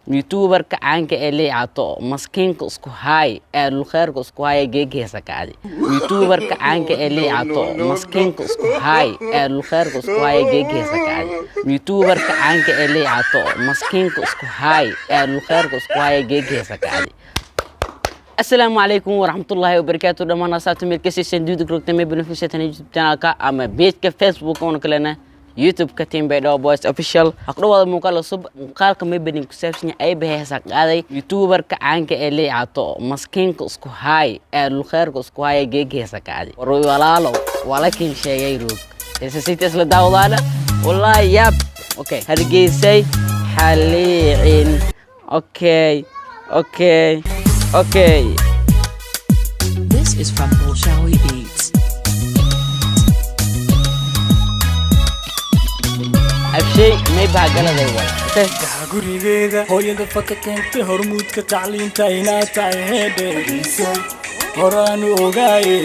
يوتيوبر كعنك اللي عطو مسكين كسكو هاي الخير كسكو هاي جيجي سكادي يوتيوبر كعنك اللي عطو مسكين كسكو هاي الخير كسكو هاي جيجي سكادي يوتيوبر كعنك اللي عطو مسكين كسكو هاي الخير كسكو هاي جيجي سكادي السلام عليكم ورحمة الله وبركاته. لما نصات ملكسي سندود كروك تمي بنفسه تنجد تناكا أما بيت كفيسبوك ونكلنا يوتيوب كتيم بيدو بويس أوفيشال أقرأ هذا مقال صب مقال كمي بني كسبسني أي بهسك هذا يوتيوبر كعنك اللي عطو مسكين كسكو هاي الخير كسكو هاي جيجي هسك هذا وروي ولا لو ولكن شيء يروق إساسيت أصل داولانا والله ياب أوكي هرجي سي حليعين أوكي. This is from Bolshawi Beats. أبشي ما يبقى قلة ذيوان. Okay. gurigeeda hooyada faka keentay hormuudka tacliinta inaa tahay heedhe horaanu ogaaye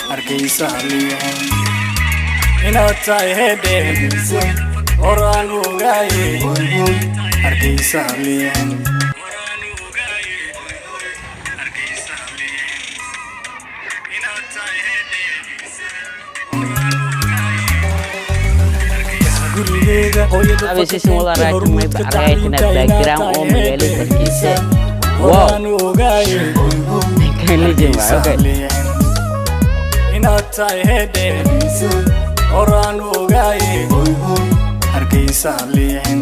hargeysa liyan inaa tahay heedhe horaanu ogaaye hargeysa liyan A veces se muda rápido, muy barata, en el background o me vele cerquita. Wow. Me cae legend, okay. Inata hede, oran ogaye, hargeysa liyan.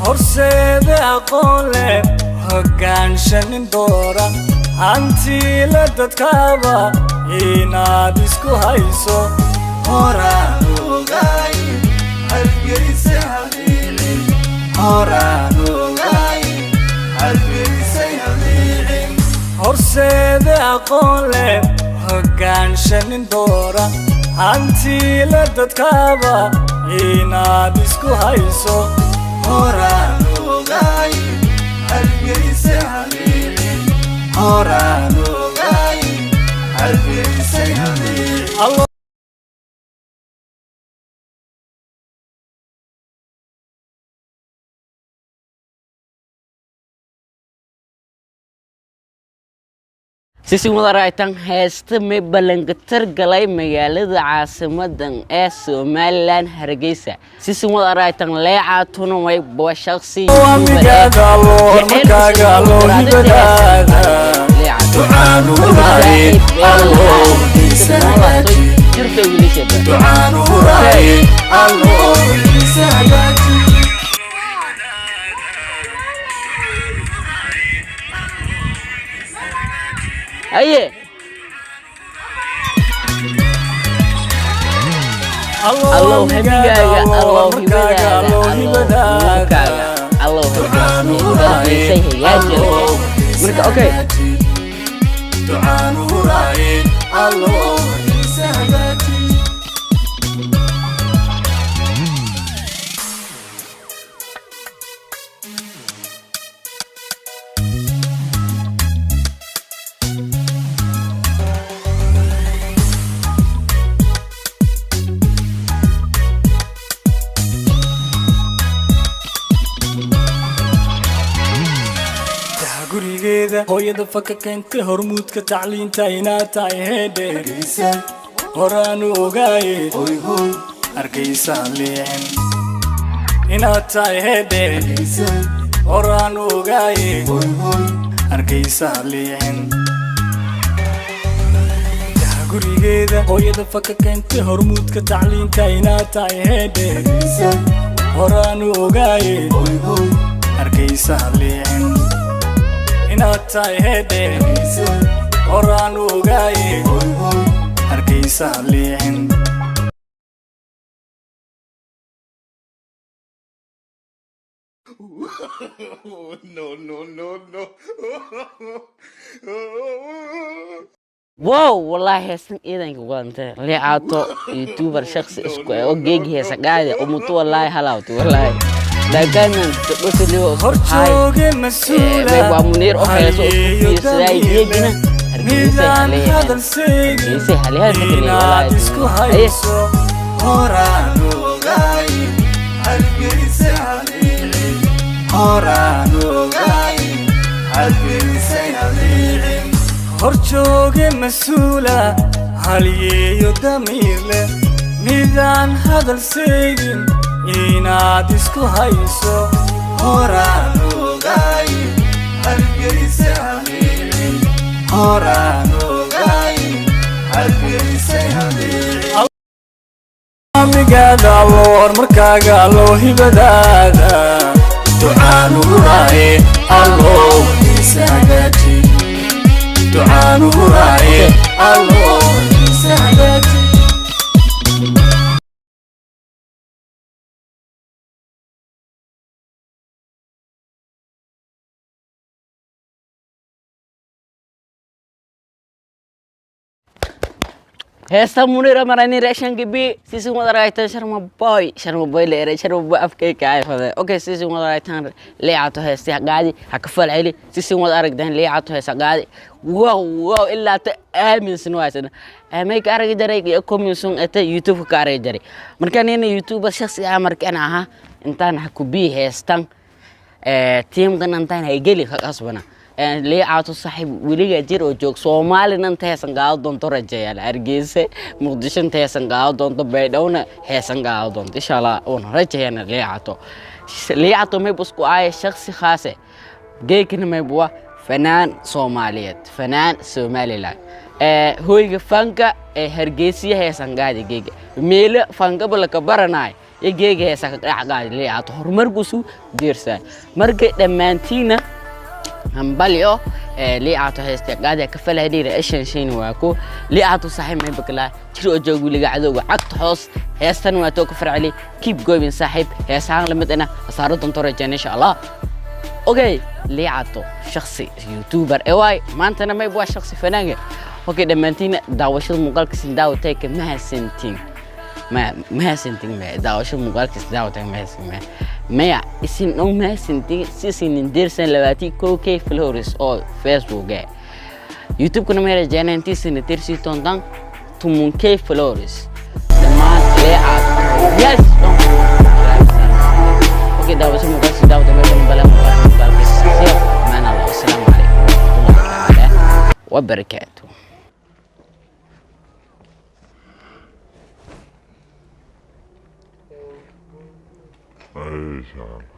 Horsede aqoonle, hoggaan shanin doora, hanti la dadkaaba, inaad isku hayso. Horan ogaye, hargeysa liyan. Horan ogaye, hargeysa liyan. Horsede aqoonle, hoggaan shanin doora, hanti la dadkaaba, inaad isku hayso. Horan ogaye, hargeysa liyan. Horan ogaye, hargeysa liyan. سيسي مدرايتان هيست مي بلنقتر قلاي مقالة عاصمة سومالان هرقيسة سيسي مدرايتان لي عاتونو مي بوا شخصي أيه الله هبيجا الله هبيجا الله هبيجا أوكي hooyada faka keentay hormuudka tacliinta inaa tahay heedhe horaanu ogaaye hargeysa liyan inaa tahay heedhe horaanu ogaaye hargeysa liyan gurigeeda hooyada faka keentay hormuudka tacliinta inaa tahay heedhe horaanu ogaaye hargeysa liyan inata hede oran ogaye hargeysa liyan no واو والله هسن إذا كنت لي عطو يوتيوبر شخص اسكو او جيجي هسقادي ومتو والله هلاوتي والله دايما تبص لي هاي بيبقى منير أوحيسو في سلاي جيجنا هرقيسي عليها هرقيسي عليها المكني والله hargeysa haliicin horaan ogaay hargeysa haliicin horjooge mas-uula halyeeyo damiir leh midaan hadal seegin inaad isku hayso horaan ogaay hargeysa haliicin horaan ogaay hargeysa haliicin amigaada allo horumarkaaga allo hibadaada ducaan ugu raaye allo isa hagaaji ducaan ugu raaye allo isa hagaaji heesta munira marani reaction gibi sisi wada raytan sharma boy le ere sharma boy afkay ka fada okay sisi wada raytan leeyato heesta gaadi haka falceli sisi wada aragdan leeyato heesta gaadi wow illa ta aamin sinwaasana amay ka arag daray iyo commission ata youtube ka arag daray markaan ina youtube shakhsi markaan aha intaan hakubi heestan team kan intaan ay gali ka qasbana leeyato saaxiib wiliga jir oo joog Soomaaliland inta heesan gaado doonto rajayaal Hargeysa Muqdisho inta heesan gaado doonto Baydhowna heesan gaado doonto insha Allah oo rajayana leeyato may busku ay shakhsi khaas geekina may bua fanaan Soomaaliyeed fanaan Somaliland hooyga fanka Hargeysa heesan gaadi geega meel fanka balka baranay geega heesan ka qaadi leeyato horumarkiisu diirsan markay dhamaantiina همبليو لي عطو هستي قاعدة كفل هدير إيشان شين واكو لي عطو صاحب ما بكلا تشرو جوجو اللي قاعدو عقد حوس هستن واتو كفر علي كيب جوين صاحب هسان لمد أنا صارت انطر الجنة إن شاء الله أوكي لي عطو شخصي يوتيوبر إيواي ما أنت أنا ما يبغى شخصي فنانة أوكي لما أنتين داوش المقال كسين داو تيك ما سنتين ما سنتين ما داوش المقال كسين داو تيك ما اسم نو ما سنتين سيسين ندير سن لواتي كوكي فلوريس أو فيسبوك يوتيوب كنا ميرا جانا انتي سن تيرسي تونتان تمون كي فلوريس لما تلاقي يس اوكي داوش المقال كسين داو تيك بلا مقال كسين معنا الله والسلام عليكم ورحمة الله تعالى وبركاته Aisha.